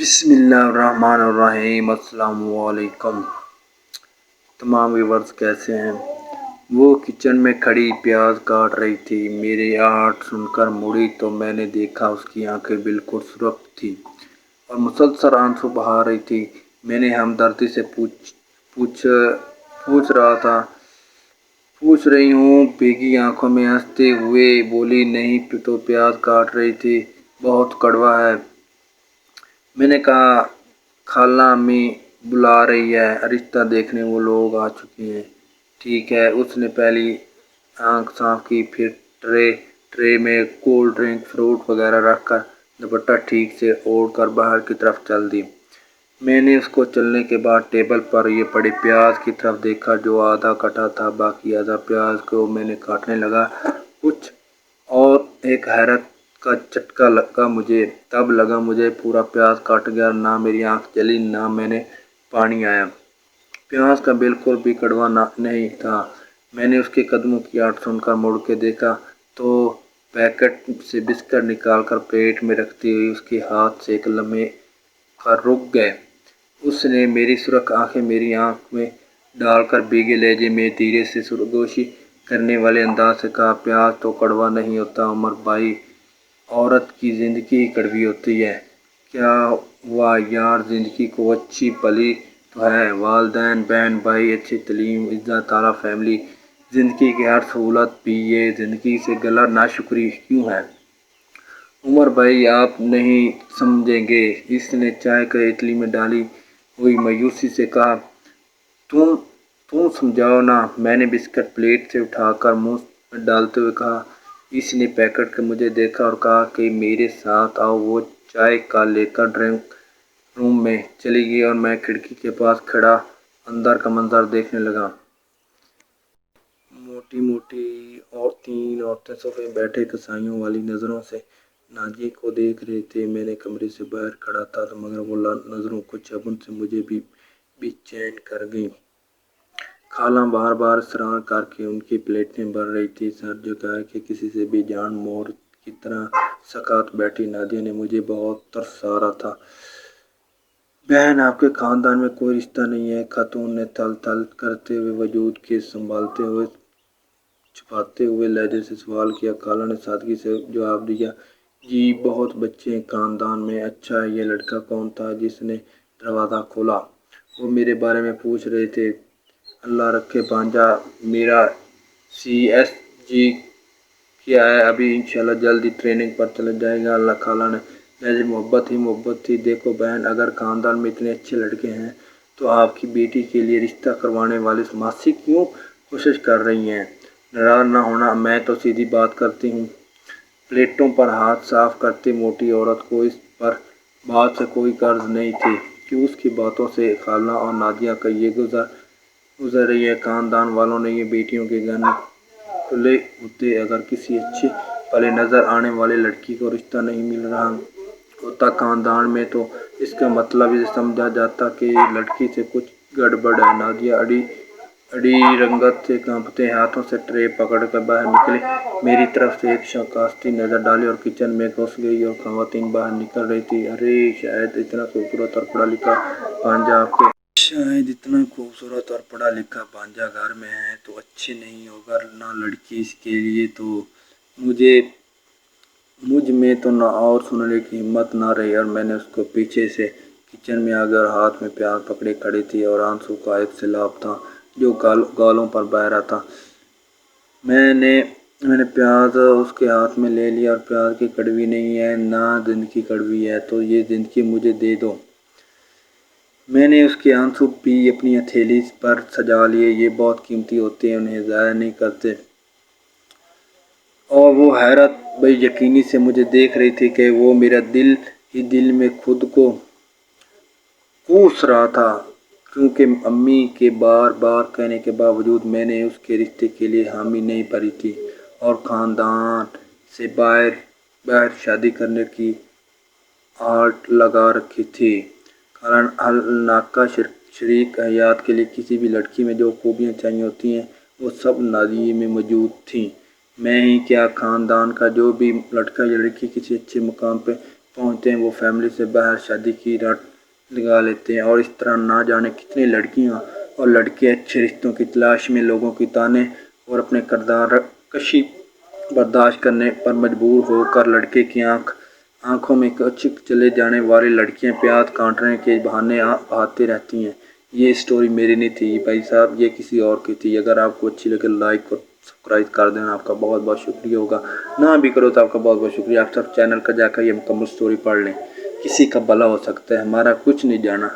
बिस्मिल्लाहिर्रहमानिर्रहीम। अस्सलाम वालेकुम। तमाम व्यूअर्स कैसे हैं। वो किचन में खड़ी प्याज काट रही थी। मेरी आहट सुनकर मुड़ी तो मैंने देखा उसकी आंखें बिल्कुल सुर्ख थी और मुसलसल आंसू बहा रही थी। मैंने हमदर्दी से पूछ रही हूँ। भीगी आंखों में हंसते हुए बोली, नहीं तो प्याज काट रही थी, बहुत कड़वा है। मैंने कहा, खाला अम्मी बुला रही है, रिश्ता देखने वो लोग आ चुके हैं। ठीक है। उसने पहली आंख साफ की, फिर ट्रे में कोल्ड ड्रिंक, फ्रूट वगैरह रखकर दुपट्टा ठीक से ओढ़कर बाहर की तरफ चल दी। मैंने उसको चलने के बाद टेबल पर ये पड़े प्याज की तरफ देखा, जो आधा कटा था, बाकी आधा प्याज को मैंने काटने लगा। कुछ और एक हैरत का झटका लगा मुझे। तब लगा मुझे पूरा प्याज कट गया। ना मेरी आंख जली, ना मैंने पानी आया। प्याज का बिल्कुल भी कड़वा नहीं था। मैंने उसके कदमों की आहट सुनकर मुड़ के देखा तो पैकेट से बिस्किट निकालकर प्लेट में रखती हुई उसके हाथ से एक लम्हे का रुक गए। उसने मेरी सुर्ख आंखें मेरी आंख में डालकर भीगे लहजे में धीरे से सुरगोशी करने वाले अंदाज से कहा, प्याज तो कड़वा नहीं होता उमर भाई, औरत की ज़िंदगी कड़वी होती है। क्या हुआ यार, ज़िंदगी को अच्छी भली तो है, वालिदैन, बहन भाई, अच्छी तलीम, इज़्ज़त आला फैमिली, ज़िंदगी की हर सहूलत भी ये ज़िंदगी से गला नाशुक्री क्यों है। उमर भाई आप नहीं समझेंगे। इसने चाय केतली में डाली हुई मायूसी से कहा, तुम समझाओ ना। मैंने बिस्किट प्लेट से उठाकर मुंह में डालते हुए कहा। इसने पैकेट के मुझे देखा और कहा कि मेरे साथ आओ। वो चाय का लेकर ड्राइंग रूम में चली गई और मैं खिड़की के पास खड़ा अंदर का मंजर देखने लगा। मोटी मोटी और 3 औरतें सोफे में बैठे कसाईयों वाली नज़रों से नाजिया को देख रहे थे। मैंने कमरे से बाहर खड़ा था तो मगर वो नज़रों को चबन से मुझे भी बेचैन कर गई। खाला बार बार इसरार करके उनकी प्लेटें भर रही थी। सर झुका के किसी से भी जान मोर की तरह सकात बैठी नादिया ने मुझे बहुत तरस आ रहा था। बहन आपके खानदान में कोई रिश्ता नहीं है, खातून ने थल थल करते हुए वजूद के संभालते हुए छुपाते हुए लहजे से सवाल किया। खाला ने सादगी से जवाब दिया, जी बहुत बच्चे हैं खानदान में। अच्छा है, ये लड़का कौन था जिसने दरवाज़ा खोला। वो मेरे बारे में पूछ रहे थे। अल्लाह रखे भांजा मेरा CSG किया है, अभी इंशाल्लाह जल्दी ट्रेनिंग पर चला जाएगा। अल्लाह खाला ने लहजे मोहब्बत ही मोहब्बत थी। देखो बहन, अगर खानदान में इतने अच्छे लड़के हैं तो आपकी बेटी के लिए रिश्ता करवाने वाले मासी क्यों कोशिश कर रही हैं। नाराज़ ना होना, मैं तो सीधी बात करती हूँ। प्लेटों पर हाथ साफ करती मोटी औरत को इस पर बात से कोई गर्ज नहीं थी कि उसकी बातों से खाला और नादिया का ये गुजर रही है। खानदान वालों ने ये बेटियों के गन खुले होते। अगर किसी अच्छे भले नज़र आने वाले लड़की को रिश्ता नहीं मिल रहा होता खानदान में तो इसका मतलब ये समझा जाता कि लड़की से कुछ गड़बड़ है। नादिया अड़ी रंगत से कांपते हाथों से ट्रे पकड़कर बाहर निकले। मेरी तरफ से एक शकास्ती नज़र डाली और किचन में घुस गई और खवातीन बाहर निकल रही थी। अरे शायद इतना खूबसूरत और पढ़ा लिखा भांजा घर में है तो अच्छे नहीं होगा ना लड़की। इसके लिए तो मुझ में तो ना और सुनने की हिम्मत ना रही और मैंने उसको पीछे से किचन में आ गया और हाथ में प्याज पकड़े खड़ी थी और आंसू का एक सैलाब था जो गालों पर बह रहा था। मैंने प्याज उसके हाथ में ले लिया और प्याज की कड़वी नहीं है ना ज़िंदगी कड़वी है, तो ये ज़िंदगी मुझे दे दो। मैंने उसके आंसू भी अपनी हथेली पर सजा लिए। ये बहुत कीमती होते हैं, उन्हें ज़ाया नहीं करते। और वो हैरत बेयकीनी से मुझे देख रही थी कि वो मेरा दिल ही दिल में खुद को कूस रहा था, क्योंकि अम्मी के बार बार कहने के बावजूद मैंने उसके रिश्ते के लिए हामी नहीं भरी थी और ख़ानदान से बाहर शादी करने की आर्ट लगा रखी थी। कारण नाका शरीक हयात के लिए किसी भी लड़की में जो खूबियाँ चाहिए होती हैं वो सब नादिया में मौजूद थीं। मैं ही क्या, ख़ानदान का जो भी लड़का या लड़की किसी अच्छे मुकाम पे पहुँचते हैं वो फैमिली से बाहर शादी की रट लगा लेते हैं। और इस तरह ना जाने कितनी लड़कियां और लड़के अच्छे रिश्तों की तलाश में लोगों की ताने और अपने किरदार कशी बर्दाश्त करने पर मजबूर होकर लड़के की आंखों में कचिक चले जाने वाली लड़कियां प्यार काटने के बहाने आती रहती हैं। ये स्टोरी मेरी नहीं थी भाई साहब, ये किसी और की थी। अगर आपको अच्छी लगे लाइक और सब्सक्राइब कर देना, आपका बहुत बहुत शुक्रिया होगा। ना भी करो तो आपका बहुत बहुत शुक्रिया। आप सब चैनल का जाकर ये मुकम्मल स्टोरी पढ़ लें, किसी का भला हो सकता है, हमारा कुछ नहीं जाना।